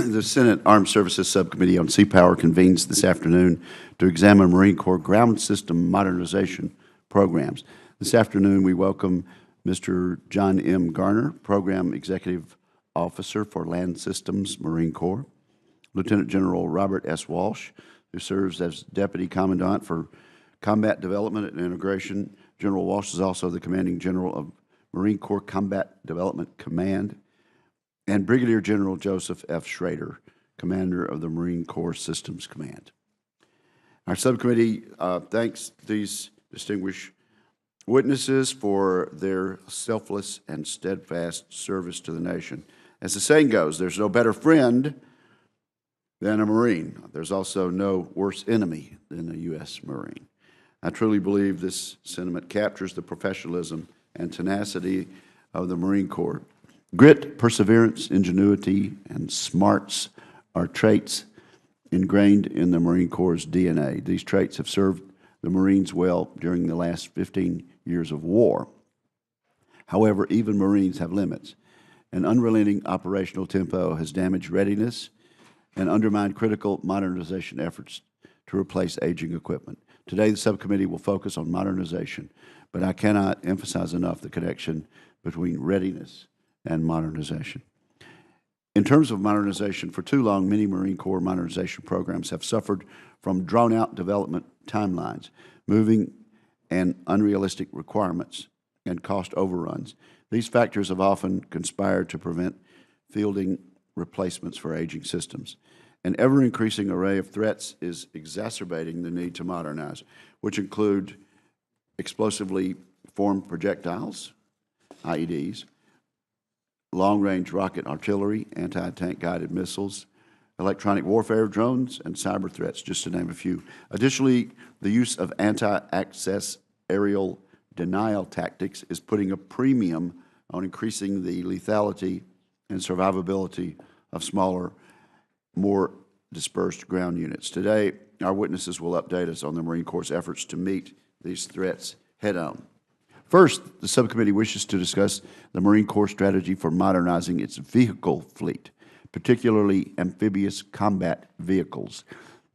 The Senate Armed Services Subcommittee on Seapower convenes this afternoon to examine Marine Corps ground system modernization programs. This afternoon, we welcome Mr. John M. Garner, Program Executive Officer for Land Systems, Marine Corps, Lieutenant General Robert S. Walsh, who serves as Deputy Commandant for Combat Development and Integration. General Walsh is also the Commanding General of Marine Corps Combat Development Command, and Brigadier General Joseph F. Schrader, Commander of the Marine Corps Systems Command. Our subcommittee thanks these distinguished witnesses for their selfless and steadfast service to the nation. As the saying goes, there's no better friend than a Marine. There's also no worse enemy than a U.S. Marine. I truly believe this sentiment captures the professionalism and tenacity of the Marine Corps. Grit, perseverance, ingenuity, and smarts are traits ingrained in the Marine Corps' DNA. These traits have served the Marines well during the last 15 years of war. However, even Marines have limits. An unrelenting operational tempo has damaged readiness and undermined critical modernization efforts to replace aging equipment. Today, the subcommittee will focus on modernization, but I cannot emphasize enough the connection between readiness and modernization. In terms of modernization, for too long, many Marine Corps modernization programs have suffered from drawn-out development timelines, moving and unrealistic requirements, and cost overruns. These factors have often conspired to prevent fielding replacements for aging systems. An ever-increasing array of threats is exacerbating the need to modernize, which include explosively formed projectiles, IEDs, long-range rocket artillery, anti-tank guided missiles, electronic warfare drones, and cyber threats, just to name a few. Additionally, the use of anti-access aerial denial tactics is putting a premium on increasing the lethality and survivability of smaller, more dispersed ground units. Today, our witnesses will update us on the Marine Corps' efforts to meet these threats head-on. First, the subcommittee wishes to discuss the Marine Corps strategy for modernizing its vehicle fleet, particularly amphibious combat vehicles.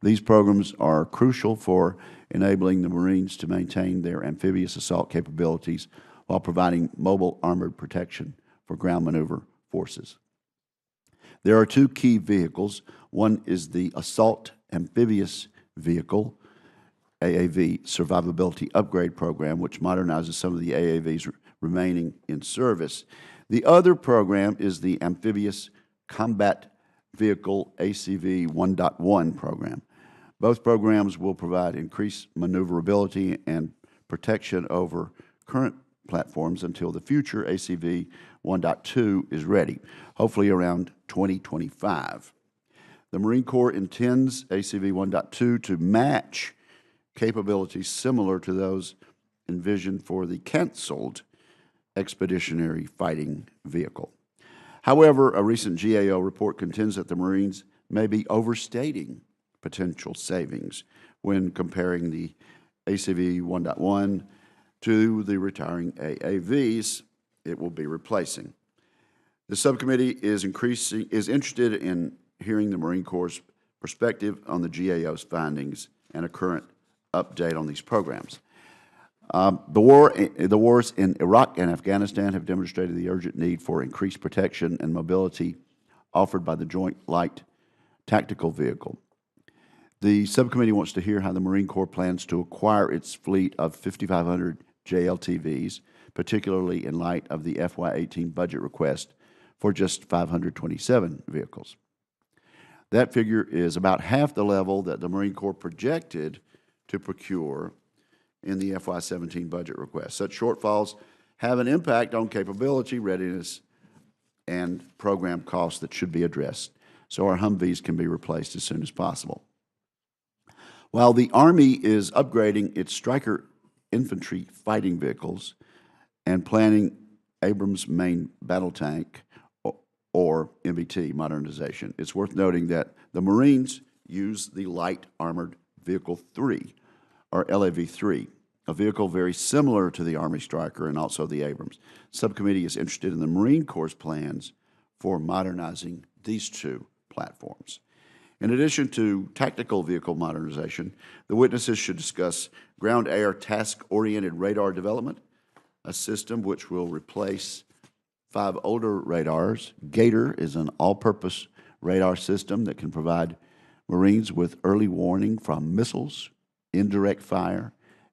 These programs are crucial for enabling the Marines to maintain their amphibious assault capabilities while providing mobile armored protection for ground maneuver forces. There are two key vehicles. One is the Assault Amphibious Vehicle, AAV, Survivability Upgrade Program, which modernizes some of the AAVs remaining in service. The other program is the Amphibious Combat Vehicle ACV 1.1 program. Both programs will provide increased maneuverability and protection over current platforms until the future ACV 1.2 is ready, hopefully around 2025. The Marine Corps intends ACV 1.2 to match capabilities similar to those envisioned for the canceled Expeditionary Fighting Vehicle. However, a recent GAO report contends that the Marines may be overstating potential savings when comparing the ACV 1.1 to the retiring AAVs it will be replacing. The subcommittee is interested in hearing the Marine Corps' perspective on the GAO's findings and a current update on these programs. The wars in Iraq and Afghanistan have demonstrated the urgent need for increased protection and mobility offered by the Joint Light Tactical Vehicle. The subcommittee wants to hear how the Marine Corps plans to acquire its fleet of 5,500 JLTVs, particularly in light of the FY18 budget request for just 527 vehicles. That figure is about half the level that the Marine Corps projected to procure in the FY17 budget request. Such shortfalls have an impact on capability, readiness, and program costs that should be addressed, so our Humvees can be replaced as soon as possible. While the Army is upgrading its Stryker infantry fighting vehicles and planning Abrams main battle tank, or MBT, modernization, it's worth noting that the Marines use the Light Armored Vehicle 3, or LAV-3, a vehicle very similar to the Army Stryker and also the Abrams. Subcommittee is interested in the Marine Corps' plans for modernizing these two platforms. In addition to tactical vehicle modernization, the witnesses should discuss ground-air task-oriented radar development, a system which will replace 5 older radars. Gator is an all-purpose radar system that can provide Marines with early warning from missiles, indirect fire,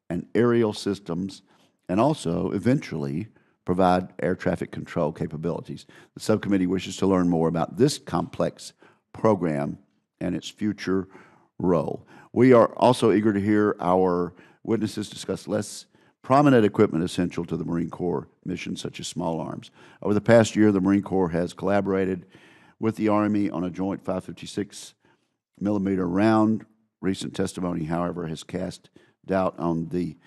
and aerial systems, and also eventually provide air traffic control capabilities. The subcommittee wishes to learn more about this complex program and its future role. We are also eager to hear our witnesses discuss less prominent equipment essential to the Marine Corps mission, such as small arms. Over the past year, the Marine Corps has collaborated with the Army on a joint 556 millimeter round. Recent testimony, however, has cast doubt on the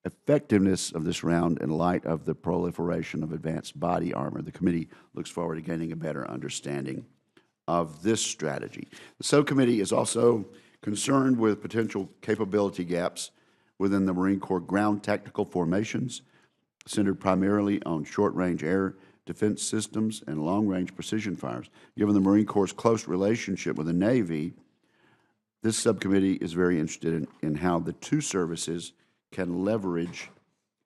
effectiveness of this round in light of the proliferation of advanced body armor. The committee looks forward to gaining a better understanding of this strategy. The subcommittee is also concerned with potential capability gaps within the Marine Corps ground tactical formations, centered primarily on short-range air defense systems and long-range precision fires. Given the Marine Corps' close relationship with the Navy, this subcommittee is very interested in how the two services can leverage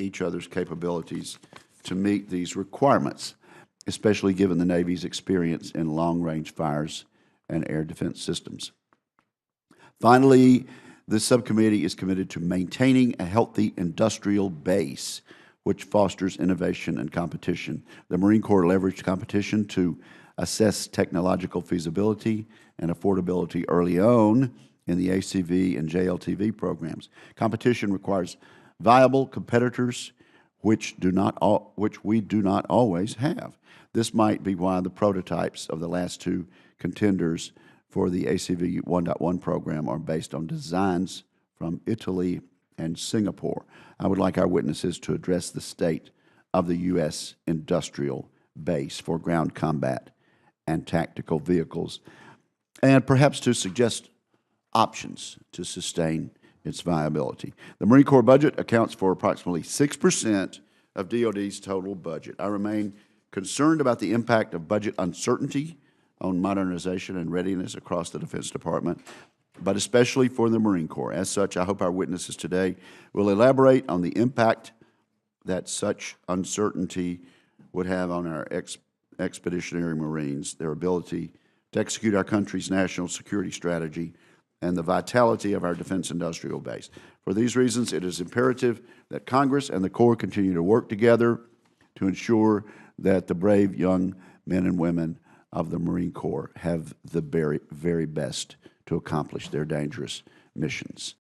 each other's capabilities to meet these requirements, especially given the Navy's experience in long-range fires and air defense systems. Finally, the subcommittee is committed to maintaining a healthy industrial base which fosters innovation and competition. The Marine Corps leveraged competition to assess technological feasibility and affordability early on in the ACV and JLTV programs. Competition requires viable competitors, which we do not always have. This might be why the prototypes of the last two contenders for the ACV 1.1 program are based on designs from Italy and Singapore. I would like our witnesses to address the state of the U.S. industrial base for ground combat and tactical vehicles, and perhaps to suggest options to sustain its viability. The Marine Corps budget accounts for approximately 6% of DoD's total budget. I remain concerned about the impact of budget uncertainty on modernization and readiness across the Defense Department, but especially for the Marine Corps. As such, I hope our witnesses today will elaborate on the impact that such uncertainty would have on our expeditionary Marines, their ability to execute our country's national security strategy, and the vitality of our defense industrial base. For these reasons, it is imperative that Congress and the Corps continue to work together to ensure that the brave young men and women of the Marine Corps have the very best to accomplish their dangerous missions.